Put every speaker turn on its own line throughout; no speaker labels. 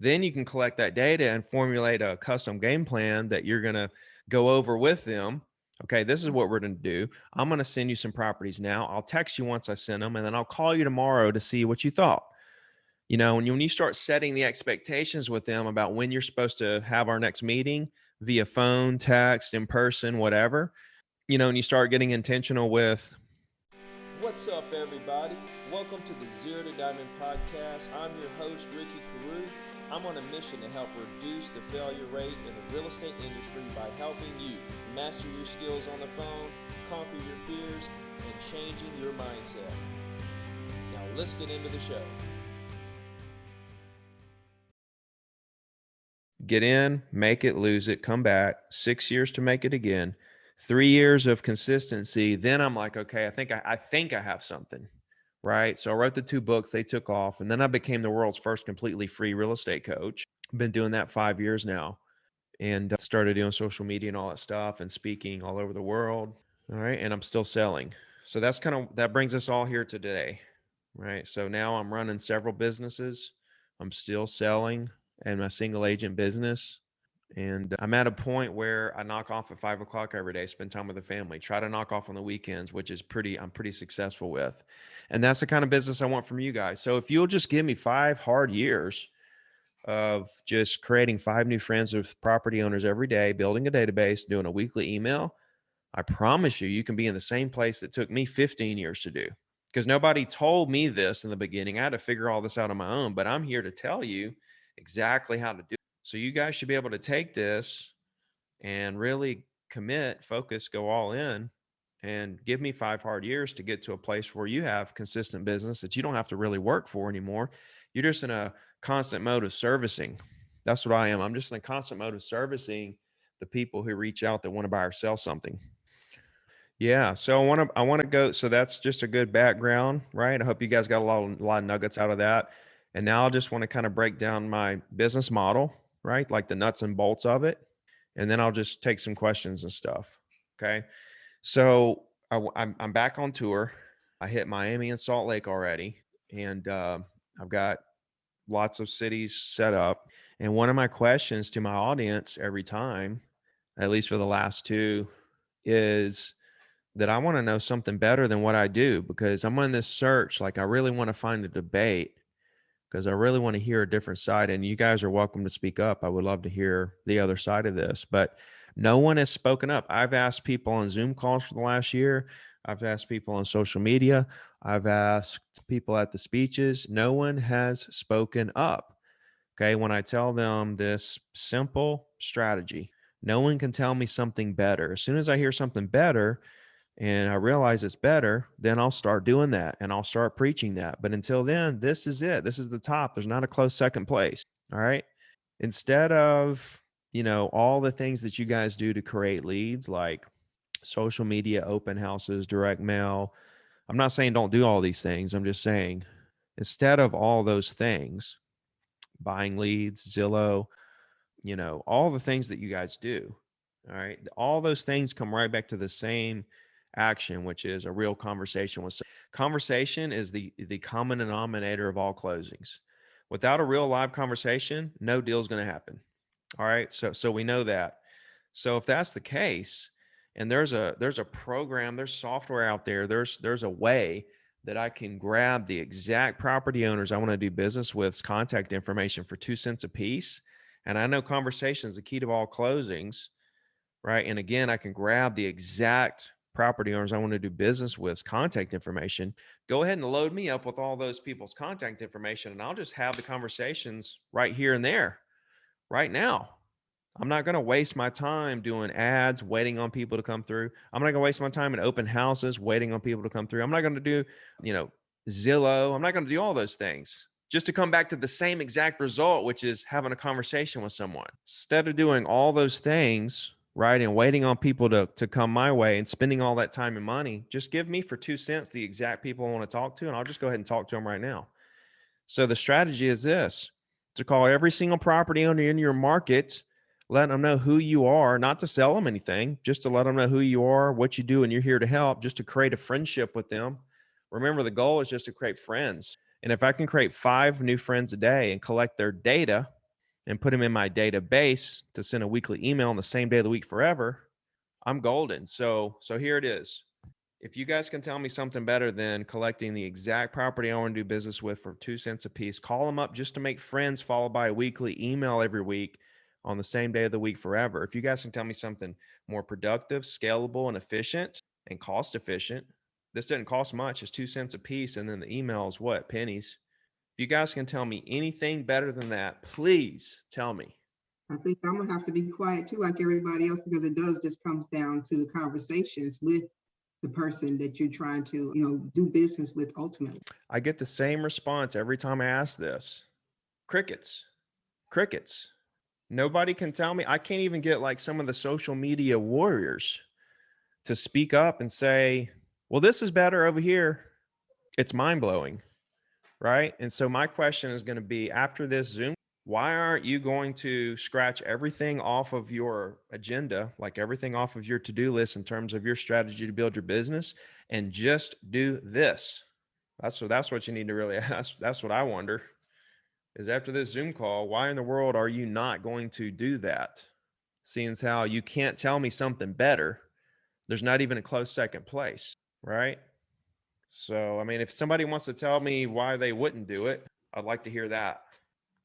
Then you can collect that data and formulate a custom game plan that you're going to go over with them. Okay, this is what we're going to do. I'm going to send you some properties now. I'll text you once I send them, and then I'll call you tomorrow to see what you thought. When you start setting the expectations with them about when you're supposed to have our next meeting via phone, text, in person, whatever, and you start getting intentional with.
What's up, everybody? Welcome to the Zero to Diamond podcast. I'm your host, Ricky Caruth. I'm on a mission to help reduce the failure rate in the real estate industry by helping you master your skills on the phone, conquer your fears, and changing your mindset. Now let's get into the show.
Get in, make it, lose it, come back, 6 years to make it again, 3 years of consistency. Then I'm like, okay, I think I have something, right? So I wrote the 2 books, they took off, and then I became the world's first completely free real estate coach. I've been doing that 5 years now, and started doing social media and all that stuff and speaking all over the world. All right. And I'm still selling. So that brings us all here today, right? So now I'm running several businesses. I'm still selling in my single agent business. And I'm at a point where I knock off at 5 o'clock every day, spend time with the family, try to knock off on the weekends, which is I'm pretty successful with. And that's the kind of business I want from you guys. So if you'll just give me 5 hard years of just creating 5 new friends with property owners every day, building a database, doing a weekly email, I promise you can be in the same place that took me 15 years to do. Because nobody told me this in the beginning. I had to figure all this out on my own, but I'm here to tell you exactly how to do it. So you guys should be able to take this and really commit, focus, go all in, and give me 5 hard years to get to a place where you have consistent business that you don't have to really work for anymore. You're just in a constant mode of servicing. That's what I am. I'm just in a constant mode of servicing the people who reach out that want to buy or sell something. Yeah, so I want to go. So that's just a good background, right? I hope you guys got a lot of nuggets out of that. And now I just want to kind of break down my business model, right? Like the nuts and bolts of it, and then I'll just take some questions and stuff. Okay, so I'm back on tour. I hit Miami and Salt Lake already, and I've got lots of cities set up. And one of my questions to my audience every time, at least for the last 2, is that I want to know something better than what I do, because I'm on this search. Like, I really want to find a debate, because I really want to hear a different side. And you guys are welcome to speak up. I would love to hear the other side of this, but no one has spoken up. I've asked people on Zoom calls for the last year. I've asked people on social media. I've asked people at the speeches. No one has spoken up. Okay. When I tell them this simple strategy, no one can tell me something better. As soon as I hear something better, and I realize it's better, then I'll start doing that and I'll start preaching that. But until then, this is it. This is the top. There's not a close second place. All right. Instead of, all the things that you guys do to create leads, like social media, open houses, direct mail. I'm not saying don't do all these things. I'm just saying, instead of all those things, buying leads, Zillow, all the things that you guys do. All right. All those things come right back to the same action, which is a real conversation. Conversation is the common denominator of all closings. Without a real live conversation, no deal is going to happen. All right. So we know that. So if that's the case, and there's a program, there's software out there, there's a way that I can grab the exact property owners I want to do business with's contact information for 2 cents a piece. And I know conversation is the key to all closings, right? And again, I can grab the exact property owners I want to do business with's contact information. Go ahead and load me up with all those people's contact information, and I'll just have the conversations right here and there, right now. I'm not going to waste my time doing ads, waiting on people to come through. I'm not going to waste my time in open houses, waiting on people to come through. I'm not going to do, Zillow. I'm not going to do all those things just to come back to the same exact result, which is having a conversation with someone. Instead of doing all those things, right, and waiting on people to come my way and spending all that time and money, just give me for 2 cents the exact people I want to talk to, and I'll just go ahead and talk to them right now. So the strategy is this: to call every single property owner in your market, let them know who you are, not to sell them anything, just to let them know who you are, what you do, and you're here to help, just to create a friendship with them. Remember, the goal is just to create friends. And if I can create 5 new friends a day and collect their data, and put them in my database to send a weekly email on the same day of the week forever, I'm golden. So here it is. If you guys can tell me something better than collecting the exact property I want to do business with for 2 cents a piece, call them up just to make friends, followed by a weekly email every week on the same day of the week forever. If you guys can tell me something more productive, scalable, and efficient and cost efficient, this doesn't cost much. It's 2 cents a piece. And then the email is what? Pennies. If you guys can tell me anything better than that, please tell me.
I think I'm gonna have to be quiet too, like everybody else, because it does just comes down to the conversations with the person that you're trying to, do business with ultimately.
I get the same response every time I ask this. Crickets. Crickets. Nobody can tell me. I can't even get like some of the social media warriors to speak up and say, well, this is better over here. It's mind-blowing, right? And so my question is going to be, after this Zoom, why aren't you going to scratch everything off of your agenda, like everything off of your to-do list in terms of your strategy to build your business, and just do this? That's what you need to really ask. That's what I wonder, is after this Zoom call, why in the world are you not going to do that? Seeing as how you can't tell me something better, there's not even a close second place, right? So, I mean, if somebody wants to tell me why they wouldn't do it, I'd like to hear that.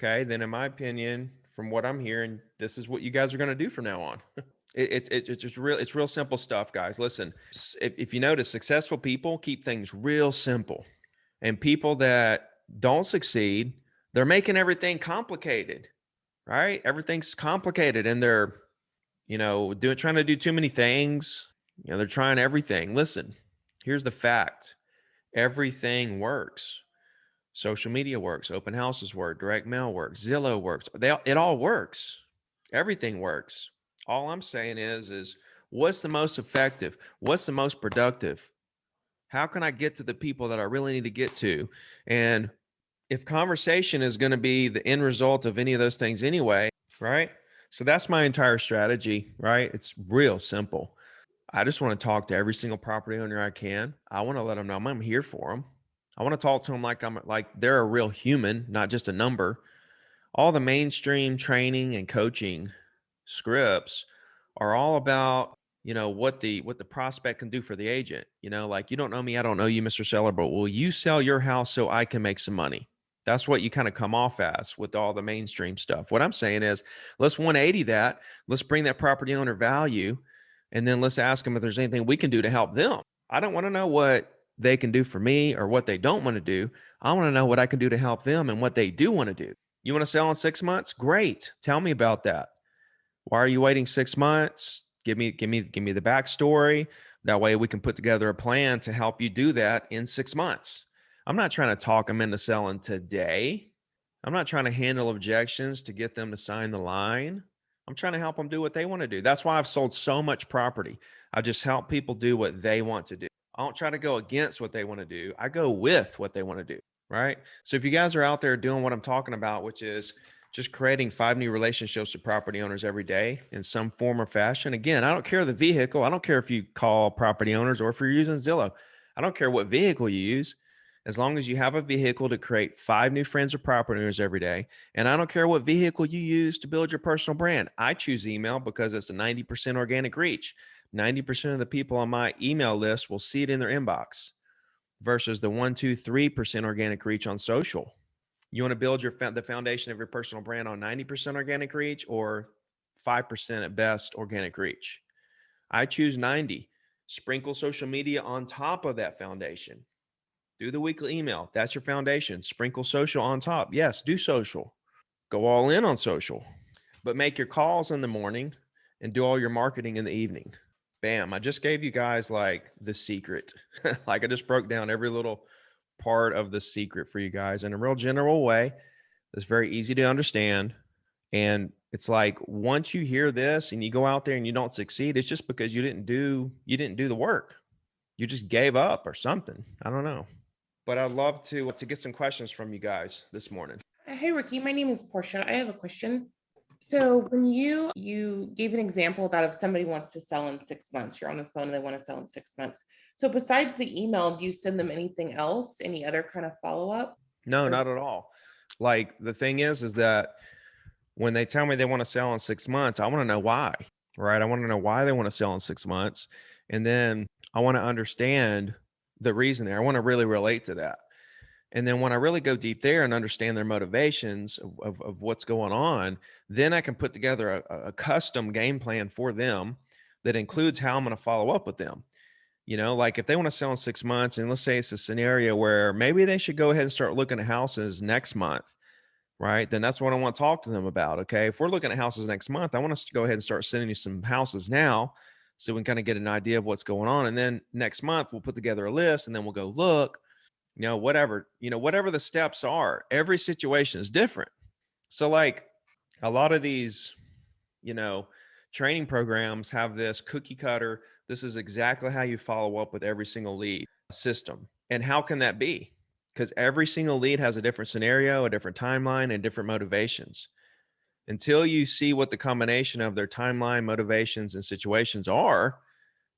Okay, then in my opinion, from what I'm hearing, this is what you guys are going to do from now on. It's just real simple stuff, guys. Listen, if you notice, successful people keep things real simple, and people that don't succeed, they're making everything complicated, right? Everything's complicated, and they're, trying to do too many things. They're trying everything. Listen, here's the fact: everything works. Social media works, open houses work, direct mail works, Zillow works. It all works. Everything works. All I'm saying is what's the most effective? What's the most productive? How can I get to the people that I really need to get to? And if conversation is going to be the end result of any of those things anyway, right? So that's my entire strategy, right? It's real simple. I just want to talk to every single property owner I can. I want to let them know I'm here for them. I want to talk to them like they're a real human, not just a number. All the mainstream training and coaching scripts are all about, what the prospect can do for the agent. Like, you don't know me, I don't know you, Mr. Seller, but will you sell your house so I can make some money? That's what you kind of come off as with all the mainstream stuff. What I'm saying is, let's 180 that. Let's bring that property owner value, and then let's ask them if there's anything we can do to help them. I don't want to know what they can do for me or what they don't want to do. I want to know what I can do to help them and what they do want to do. You want to sell in 6 months? Great. Tell me about that. Why are you waiting 6 months? Give me the backstory. That way we can put together a plan to help you do that in 6 months. I'm not trying to talk them into selling today. I'm not trying to handle objections to get them to sign the line. I'm trying to help them do what they want to do. That's why I've sold so much property. I just help people do what they want to do. I don't try to go against what they want to do. I go with what they want to do, right? So if you guys are out there doing what I'm talking about, which is just creating 5 new relationships with property owners every day in some form or fashion. Again, I don't care the vehicle. I don't care if you call property owners or if you're using Zillow. I don't care what vehicle you use. As long as you have a vehicle to create 5 new friends or property owners every day. And I don't care what vehicle you use to build your personal brand. I choose email because it's a 90% organic reach. 90% of the people on my email list will see it in their inbox versus the 1, 2, 3% organic reach on social. You want to build the foundation of your personal brand on 90% organic reach or 5% at best organic reach. I choose 90. Sprinkle social media on top of that foundation. Do the weekly email. That's your foundation. Sprinkle social on top. Yes, do social. Go all in on social. But make your calls in the morning and do all your marketing in the evening. Bam. I just gave you guys like the secret. Like I just broke down every little part of the secret for you guys in a real general way that's very easy to understand. And it's like, once you hear this and you go out there and you don't succeed, it's just because you didn't do the work. You just gave up or something. I don't know. But I'd love to get some questions from you guys this morning.
Hey, Ricky, my name is Portia. I have a question. So when you gave an example about if somebody wants to sell in 6 months, you're on the phone and they want to sell in 6 months. So besides the email, do you send them anything else? Any other kind of follow-up?
No, not at all. Like the thing is that when they tell me they want to sell in 6 months, I want to know why, right? I want to know why they want to sell in 6 months. And then I want to understand the reason there. I want to really relate to that. And then when I really go deep there and understand their motivations of what's going on, then I can put together a custom game plan for them that includes how I'm going to follow up with them. Like if they want to sell in 6 months, and let's say it's a scenario where maybe they should go ahead and start looking at houses next month, right? Then that's what I want to talk to them about. Okay. If we're looking at houses next month, I want us to go ahead and start sending you some houses now so we can kind of get an idea of what's going on. And then next month we'll put together a list and then we'll go look, whatever the steps are. Every situation is different. So like a lot of these, training programs have this cookie cutter. This is exactly how you follow up with every single lead system. And how can that be? Because every single lead has a different scenario, a different timeline, and different motivations. Until you see what the combination of their timeline, motivations, and situations are,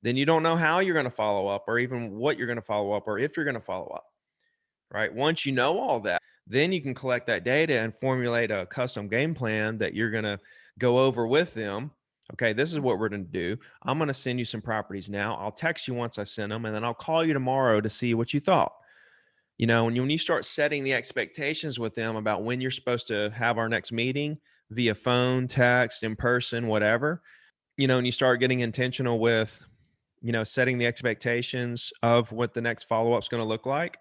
then you don't know how you're going to follow up, or even what you're going to follow up, or if you're going to follow up, right? Once you know all that, then you can collect that data and formulate a custom game plan that you're going to go over with them. Okay, this is what we're going to do. I'm going to send you some properties now. I'll text you once I send them, and then I'll call you tomorrow to see what you thought. When you start setting the expectations with them about when you're supposed to have our next meeting via phone, text, in person, whatever, and you start getting intentional with, setting the expectations of what the next follow-up is going to look like,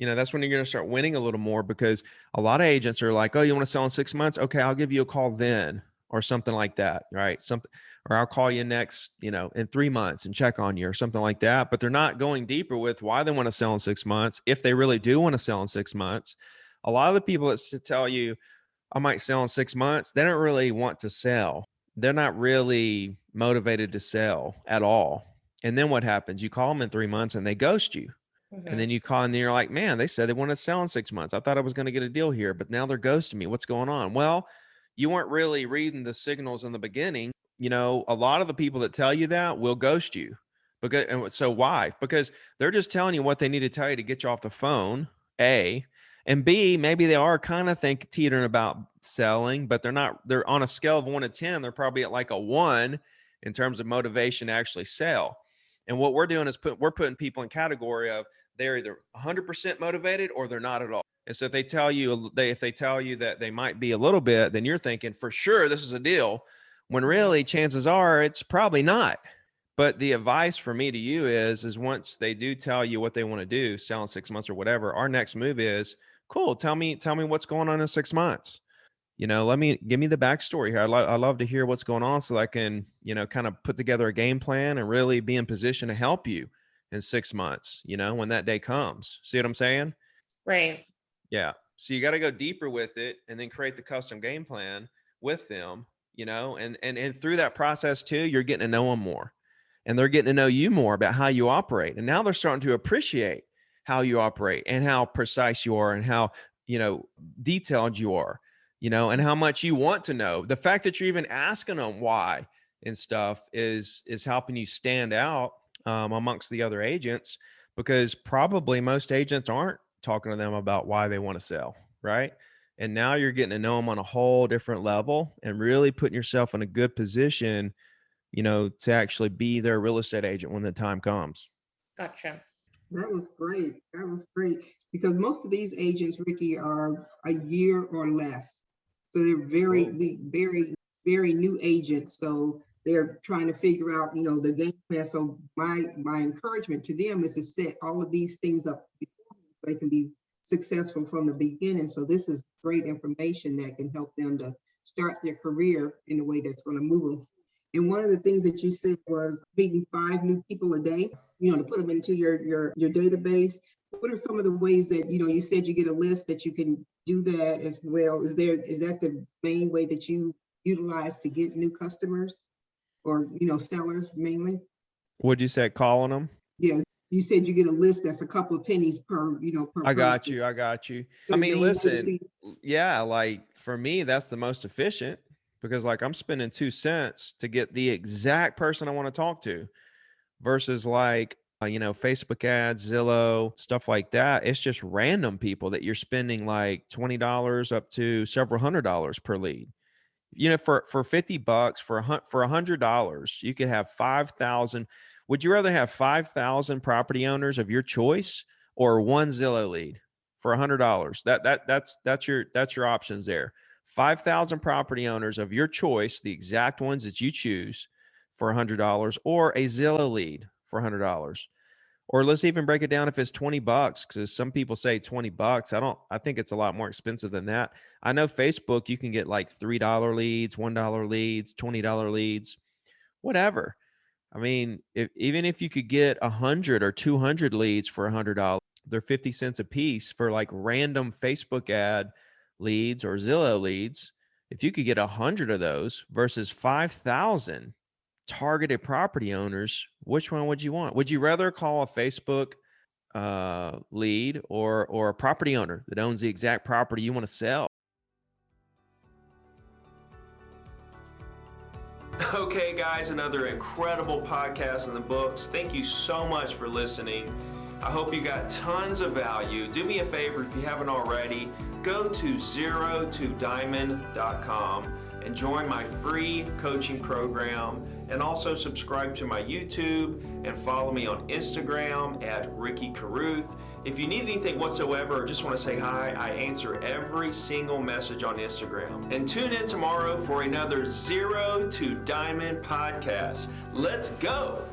that's when you're going to start winning a little more, because a lot of agents are like, oh, you want to sell in 6 months? Okay, I'll give you a call then, or something like that, right? Or I'll call you next, in 3 months and check on you, or something like that. But they're not going deeper with why they want to sell in 6 months. If they really do want to sell in 6 months, a lot of the people that tell you I might sell in 6 months, they don't really want to sell. They're not really motivated to sell at all. And then what happens? You call them in 3 months and they ghost you. And then you call and you're like, man, they said they wanted to sell in 6 months. I thought I was going to get a deal here, but now they're ghosting me. What's going on? Well, you weren't really reading the signals in the beginning. A lot of the people that tell you that will ghost you. So why? Because they're just telling you what they need to tell you to get you off the phone, A. And B, maybe they are kind of teetering about selling, but they're on a scale of 1 to 10. They're probably at like a 1 in terms of motivation to actually sell. And what we're doing is we're putting people in category of they're either 100% motivated or they're not at all. And so if they tell you that they might be a little bit, then you're thinking for sure this is a deal, when really chances are it's probably not. But the advice for me to you is once they do tell you what they want to do, sell in 6 months or whatever, our next move is, cool, tell me what's going on in 6 months. Give me the backstory here. I love to hear what's going on so I can, kind of put together a game plan and really be in position to help you in 6 months, when that day comes. See what I'm saying?
Right.
Yeah. So you got to go deeper with it and then create the custom game plan with them, and through that process too, you're getting to know them more and they're getting to know you more about how you operate. And now they're starting to appreciate how you operate and how precise you are and how, detailed you are, and how much you want to know. The fact that you're even asking them why and stuff is helping you stand out amongst the other agents, because probably most agents aren't talking to them about why they want to sell, right? And now you're getting to know them on a whole different level and really putting yourself in a good position, to actually be their real estate agent when the time comes.
Gotcha.
That was great. That was great. Because most of these agents, Ricky, are a year or less. So they're very, very new agents. So they're trying to figure out, the game plan. So my encouragement to them is to set all of these things up before so they can be successful from the beginning. So this is great information that can help them to start their career in a way that's going to move them. And one of the things that you said was meeting 5 new people a day, to put them into your database. What are some of the ways that, you said you get a list that you can do that as well? Is that the main way that you utilize to get new customers or, sellers mainly?
Would you say calling them?
Yes. You said you get a list that's a couple of pennies per, per
I got
person.
you. I got you.
So
I mean, listen,
maybe-
yeah, like for me, that's the most efficient, because like I'm spending 2 cents to get the exact person I want to talk to versus like, Facebook ads, Zillow, stuff like that. It's just random people that you're spending like $20 up to several $100s per lead. for $50, for $100, you could have 5,000. Would you rather have 5,000 property owners of your choice or one Zillow lead for $100? That's your options there. 5,000 property owners of your choice, the exact ones that you choose, for $100, or a Zillow lead for $100. Or let's even break it down if it's $20, because some people say $20. I think it's a lot more expensive than that. I know Facebook, you can get like $3 leads, $1 leads, $20 leads, whatever. I mean, even if you could get 100 or 200 leads for $100, they're 50 cents a piece for like random Facebook ad leads or Zillow leads. If you could get 100 of those versus 5,000 targeted property owners, which one would you want? Would you rather call a Facebook lead or a property owner that owns the exact property you want to sell? Okay, guys, another incredible podcast in the books. Thank you so much for listening. I hope you got tons of value. Do me a favor, if you haven't already, go to 0todiamond.com and join my free coaching program, and also subscribe to my YouTube and follow me on Instagram at Ricky Carruth. If you need anything whatsoever or just want to say hi, I answer every single message on Instagram. And tune in tomorrow for another 0 to Diamond podcast. Let's go.